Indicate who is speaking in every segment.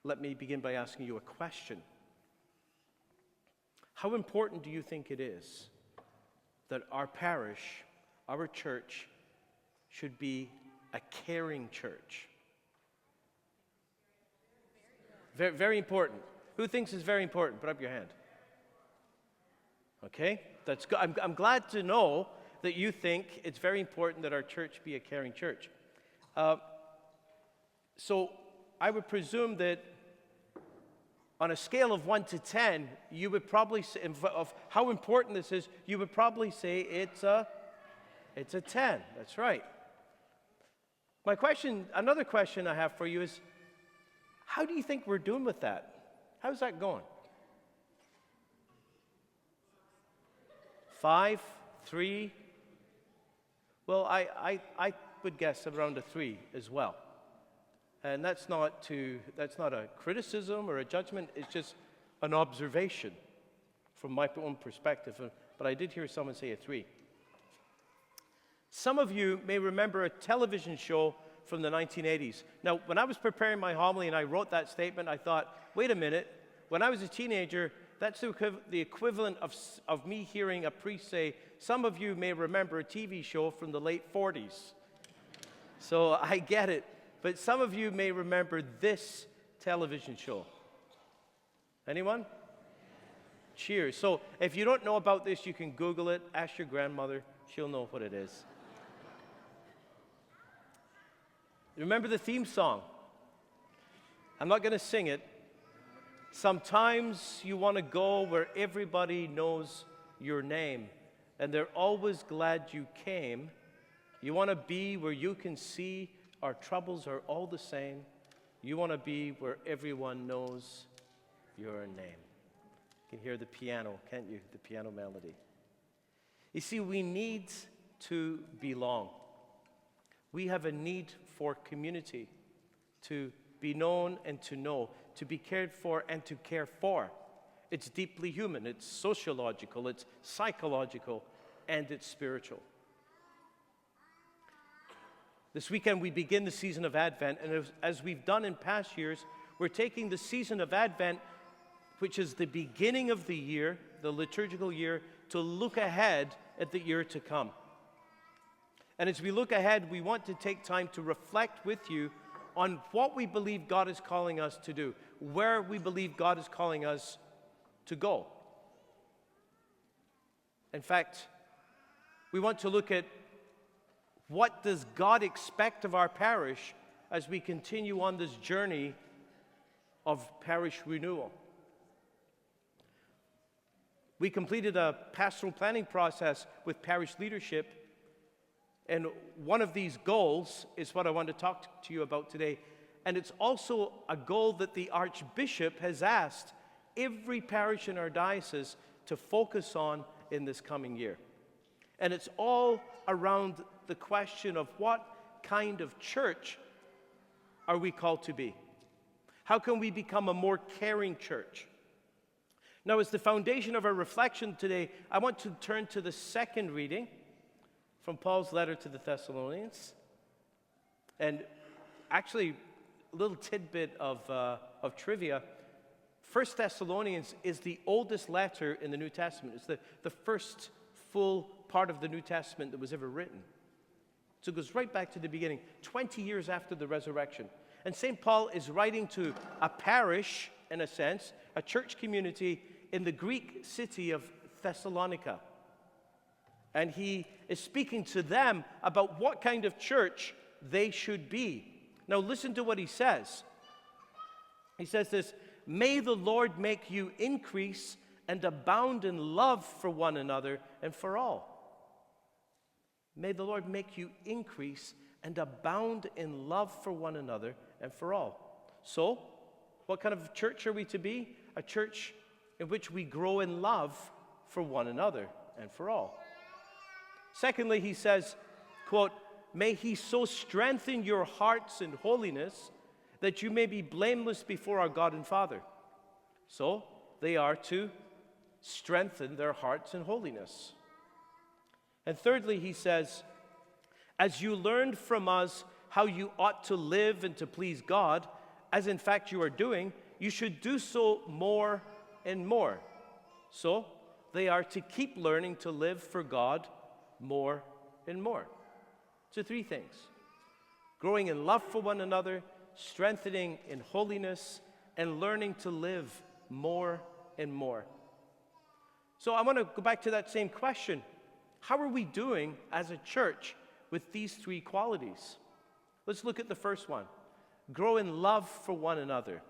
Speaker 1: let me begin by asking you a question. How important do you think it is that our parish, our church, should be a caring church? Very, very important. Who thinks it's very important? Put up your hand. Okay, that's good. I'm glad to know that you think it's very important that our church be a caring church. So I would presume that on a scale of 1 to 10, you would probably say, of how important this is, you would probably say it's a 10. That's right. Another question I have for you is, how do you think we're doing with that? How's that going? 5, 3? Well, I would guess around a 3 as well. And that's not a criticism or a judgment. It's just an observation from my own perspective. But I did hear someone say a 3. Some of you may remember a television show from the 1980s. Now, when I was preparing my homily and I wrote that statement, I thought, wait a minute. When I was a teenager, that's the equivalent of me hearing a priest say, some of you may remember a TV show from the late 40s. So I get it. But some of you may remember this television show. Anyone? Cheers. So if you don't know about this, you can Google it. Ask your grandmother. She'll know what it is. Remember the theme song? I'm not going to sing it. Sometimes you want to go where everybody knows your name, and they're always glad you came. You want to be where you can see our troubles are all the same. You want to be where everyone knows your name. You can hear the piano, can't you? The piano melody. You see, we need to belong. We have a need for community, to be known and to know, to be cared for and to care for. It's deeply human, it's sociological, it's psychological, and it's spiritual. This weekend we begin the season of Advent, and as we've done in past years, we're taking the season of Advent, which is the beginning of the year, the liturgical year, to look ahead at the year to come. And as we look ahead, we want to take time to reflect with you on what we believe God is calling us to do, where we believe God is calling us to go. In fact, we want to look at what does God expect of our parish as we continue on this journey of parish renewal. We completed a pastoral planning process with parish leadership, and one of these goals is what I want to talk to you about today. And it's also a goal that the Archbishop has asked every parish in our diocese to focus on in this coming year. And it's all around the question of what kind of church are we called to be? How can we become a more caring church? Now, as the foundation of our reflection today, I want to turn to the second reading from Paul's letter to the Thessalonians. And actually, a little tidbit of trivia. 1 Thessalonians is the oldest letter in the New Testament. It's the first full part of the New Testament that was ever written. So it goes right back to the beginning, 20 years after the resurrection. And St. Paul is writing to a parish, in a sense, a church community in the Greek city of Thessalonica. And he is speaking to them about what kind of church they should be. Now listen to what he says. He says this, "May the Lord make you increase and abound in love for one another and for all." May the Lord make you increase and abound in love for one another and for all. So, what kind of church are we to be? A church in which we grow in love for one another and for all. Secondly, he says, quote, "May he so strengthen your hearts in holiness that you may be blameless before our God and Father." So, they are to strengthen their hearts in holiness. And thirdly, he says, "As you learned from us how you ought to live and to please God, as in fact you are doing, you should do so more and more. So, they are to keep learning to live for God more and more. So 3 things: growing in love for one another, strengthening in holiness, and learning to live more and more. So I want to go back to that same question. How are we doing as a church with these 3 qualities? Let's look at the first one. Grow in love for one another.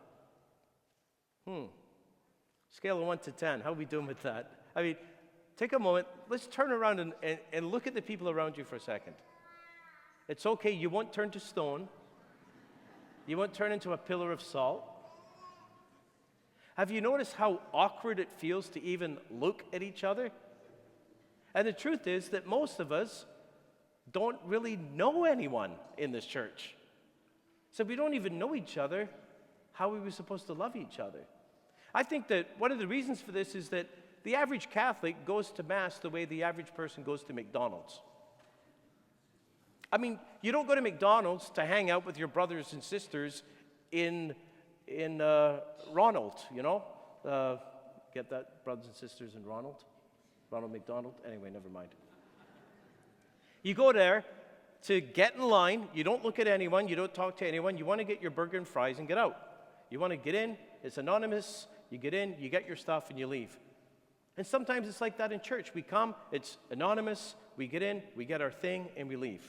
Speaker 1: Scale of 1 to 10, how are we doing with that? I mean, take a moment. Let's turn around and look at the people around you for a second. It's okay, you won't turn to stone. You won't turn into a pillar of salt. Have you noticed how awkward it feels to even look at each other? And the truth is that most of us don't really know anyone in this church. So if we don't even know each other, how are we supposed to love each other? I think that one of the reasons for this is that the average Catholic goes to Mass the way the average person goes to McDonald's. I mean, you don't go to McDonald's to hang out with your brothers and sisters in Ronald, you know? Get that, brothers and sisters in Ronald? Ronald McDonald? Anyway, never mind. You go there to get in line. You don't look at anyone. You don't talk to anyone. You want to get your burger and fries and get out. You want to get in. It's anonymous. You get in, you get your stuff, and you leave. And sometimes it's like that in church. We come, it's anonymous. We get in, we get our thing, and we leave.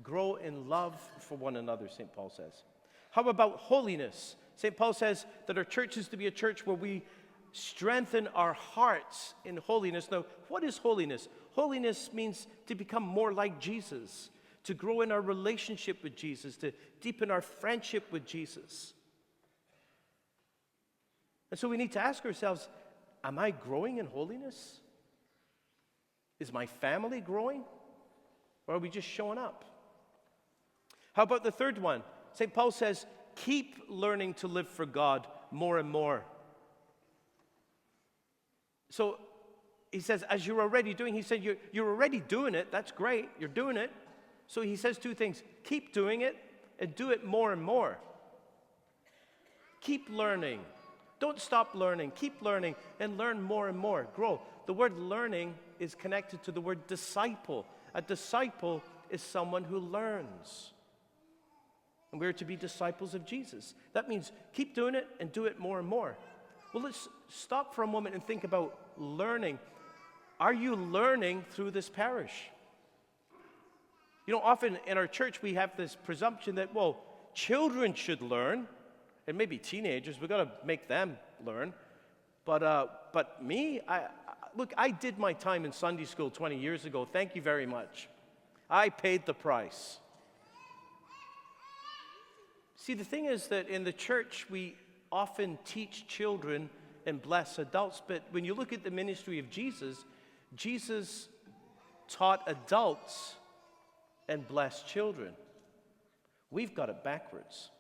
Speaker 1: Grow in love for one another, St. Paul says. How about holiness? St. Paul says that our church is to be a church where we strengthen our hearts in holiness. Now, what is holiness? Holiness means to become more like Jesus, to grow in our relationship with Jesus, to deepen our friendship with Jesus. And so we need to ask ourselves, am I growing in holiness? Is my family growing? Or are we just showing up? How about the third one? St. Paul says, keep learning to live for God more and more. So he says, as you're already doing, he said, you're already doing it. That's great. You're doing it. So he says 2 things. Keep doing it and do it more and more. Keep learning. Don't stop learning. Keep learning and learn more and more. Grow. The word learning is connected to the word disciple. A disciple is someone who learns. And we're to be disciples of Jesus. That means keep doing it and do it more and more. Well, let's stop for a moment and think about learning. Are you learning through this parish? You know, often in our church we have this presumption that, well, children should learn, and maybe teenagers, we've got to make them learn. But me, I did my time in Sunday school 20 years ago. Thank you very much. I paid the price. See, the thing is that in the church, we often teach children and bless adults. But when you look at the ministry of Jesus, Jesus taught adults and blessed children. We've got it backwards.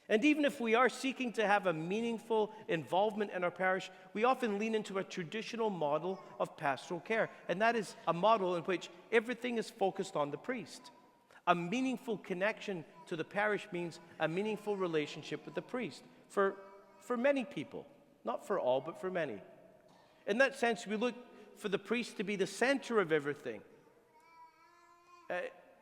Speaker 1: And even if we are seeking to have a meaningful involvement in our parish, we often lean into a traditional model of pastoral care. And that is a model in which everything is focused on the priest. A meaningful connection to the parish means a meaningful relationship with the priest for many people. Not for all, but for many. In that sense, we look for the priest to be the center of everything.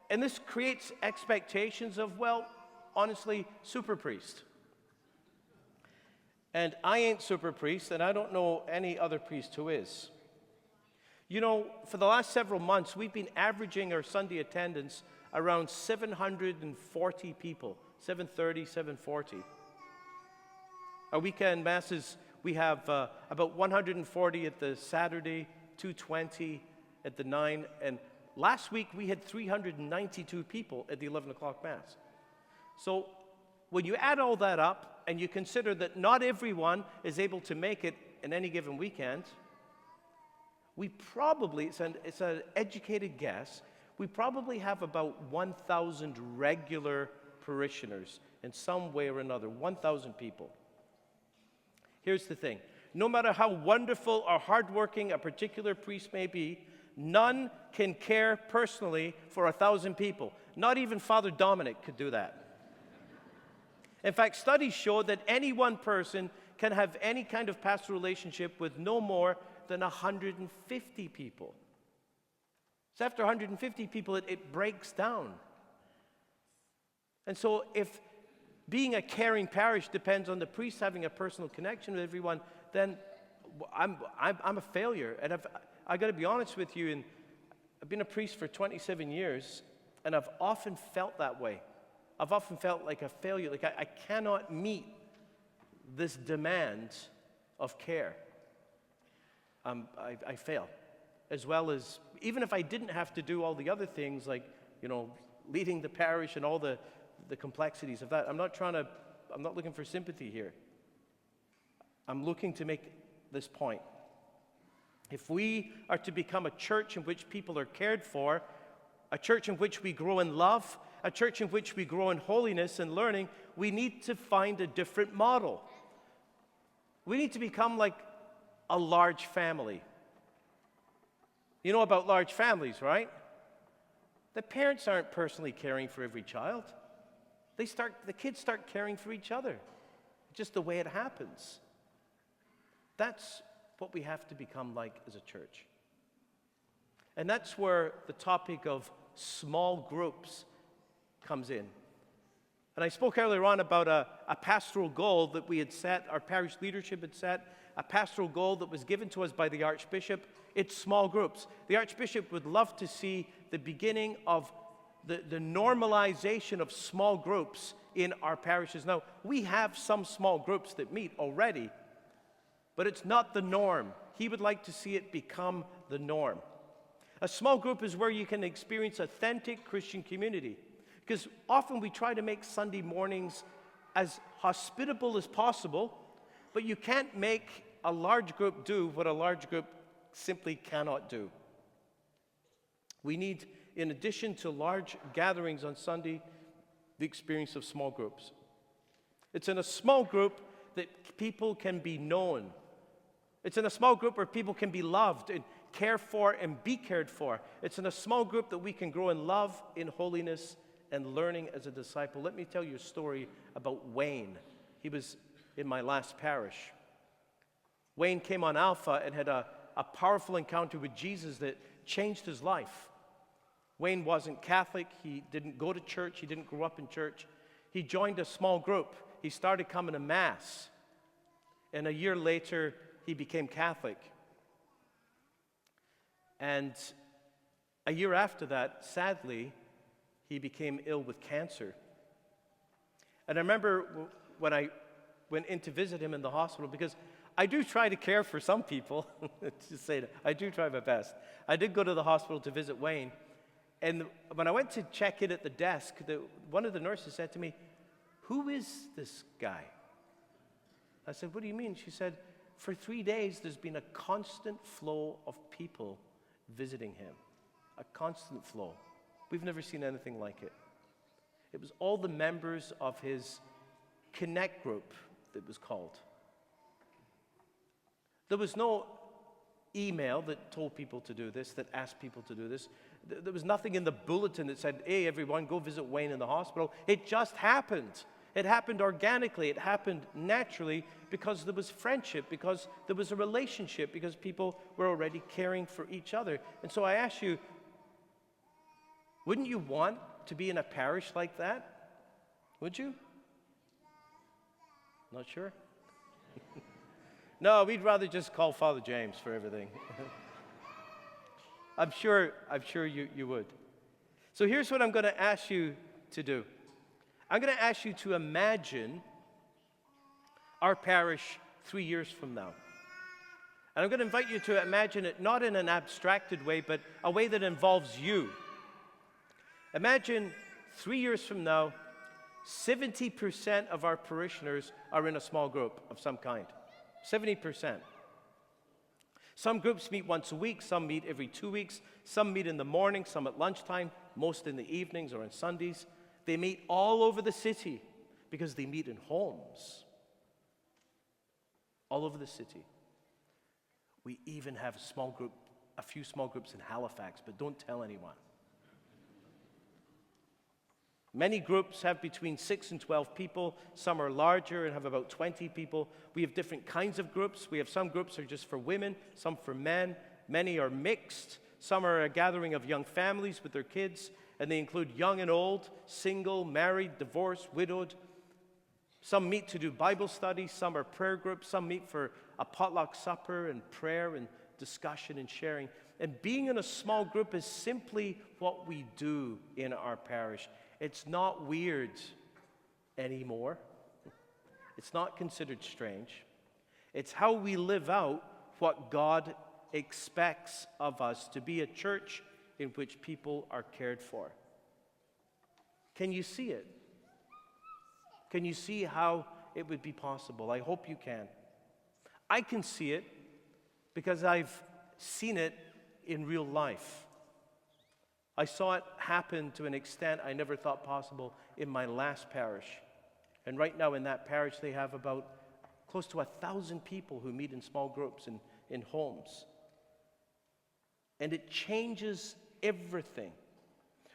Speaker 1: And this creates expectations of, well, honestly, super priest. And I ain't super priest, and I don't know any other priest who is. You know, for the last several months, we've been averaging our Sunday attendance around 740 people, 730, 740. Our weekend masses, we have about 140 at the Saturday, 220 at the 9, and last week we had 392 people at the 11 o'clock Mass. So when you add all that up and you consider that not everyone is able to make it in any given weekend, we probably, it's an educated guess, we probably have about 1,000 regular parishioners in some way or another, 1,000 people. Here's the thing. No matter how wonderful or hardworking a particular priest may be, none can care personally for 1,000 people. Not even Father Dominic could do that. In fact, studies show that any one person can have any kind of pastoral relationship with no more than 150 people. So after 150 people, it breaks down. And so if being a caring parish depends on the priest having a personal connection with everyone, then I'm a failure. And I got to be honest with you, and I've been a priest for 27 years, and I've often felt that way. I've often felt like a failure, like I cannot meet this demand of care. I fail. As well as, even if I didn't have to do all the other things, like, leading the parish and all the complexities of that, I'm not looking for sympathy here. I'm looking to make this point. If we are to become a church in which people are cared for, a church in which we grow in love, a church in which we grow in holiness and learning, we need to find a different model. We need to become like a large family. You know about large families, right? The parents aren't personally caring for every child. The kids start caring for each other. Just the way it happens. That's what we have to become like as a church. And that's where the topic of small groups comes in. And I spoke earlier on about a pastoral goal that we had set, our parish leadership had set, a pastoral goal that was given to us by the Archbishop. It's small groups. The Archbishop would love to see the beginning of the normalization of small groups in our parishes. Now, we have some small groups that meet already, but it's not the norm. He would like to see it become the norm. A small group is where you can experience authentic Christian community. Because often we try to make Sunday mornings as hospitable as possible, but you can't make a large group do what a large group simply cannot do. We need, in addition to large gatherings on Sunday, the experience of small groups. It's in a small group that people can be known. It's in a small group where people can be loved and cared for and be cared for. It's in a small group that we can grow in love, in holiness, and learning as a disciple. Let me tell you a story about Wayne. He was in my last parish. Wayne came on Alpha and had a powerful encounter with Jesus that changed his life. Wayne wasn't Catholic. He didn't go to church. He didn't grow up in church. He joined a small group. He started coming to Mass. And a year later, he became Catholic. And a year after that, sadly, he became ill with cancer. And I remember when I went in to visit him in the hospital, because I do try to care for some people. Just say that. I do try my best. I did go to the hospital to visit Wayne. And when I went to check in at the desk, one of the nurses said to me, "Who is this guy?" I said, "What do you mean?" She said, "For 3 days, there's been a constant flow of people visiting him. A constant flow. We've never seen anything like it." It was all the members of his Connect group, that was called. There was no email that told people to do this, that asked people to do this. There was nothing in the bulletin that said, "Hey, everyone, go visit Wayne in the hospital." It just happened. It happened organically. It happened naturally because there was friendship, because there was a relationship, because people were already caring for each other. And so I ask you, wouldn't you want to be in a parish like that? Would you? Not sure? No, we'd rather just call Father James for everything. I'm sure you would. So here's what I'm going to ask you to do. I'm going to ask you to imagine our parish 3 years from now. And I'm going to invite you to imagine it not in an abstracted way, but a way that involves you. Imagine 3 years from now, 70% of our parishioners are in a small group of some kind. 70%. Some groups meet once a week, some meet every 2 weeks, some meet in the morning, some at lunchtime, most in the evenings or on Sundays. They meet all over the city because they meet in homes. All over the city. We even have a few small groups in Halifax, but don't tell anyone. Many groups have between 6 and 12 people. Some are larger and have about 20 people. We have different kinds of groups. We have some groups that are just for women, some for men. Many are mixed. Some are a gathering of young families with their kids, and they include young and old, single, married, divorced, widowed. Some meet to do Bible study. Some are prayer groups. Some meet for a potluck supper and prayer and discussion and sharing. And being in a small group is simply what we do in our parish. It's not weird anymore. It's not considered strange. It's how we live out what God expects of us, to be a church in which people are cared for. Can you see it? Can you see how it would be possible? I hope you can. I can see it because I've seen it in real life. I saw it happen to an extent I never thought possible in my last parish. And right now in that parish, they have about close to 1,000 people who meet in small groups in homes. And it changes everything.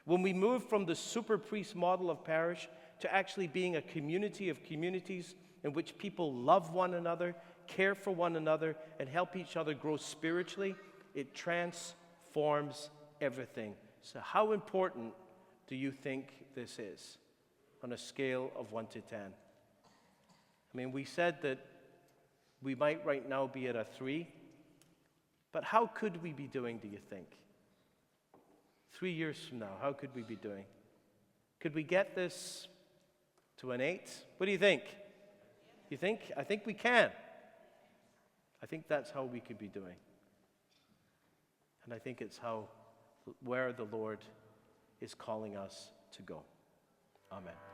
Speaker 1: When we move from the super priest model of parish to actually being a community of communities in which people love one another, care for one another, and help each other grow spiritually, it transforms everything. So how important do you think this is on a scale of 1 to 10? I mean, we said that we might right now be at a 3, but how could we be doing, do you think? 3 years from now, how could we be doing? Could we get this to an 8? What do you think? You think? I think we can. I think that's how we could be doing. And I think it's where the Lord is calling us to go. Amen.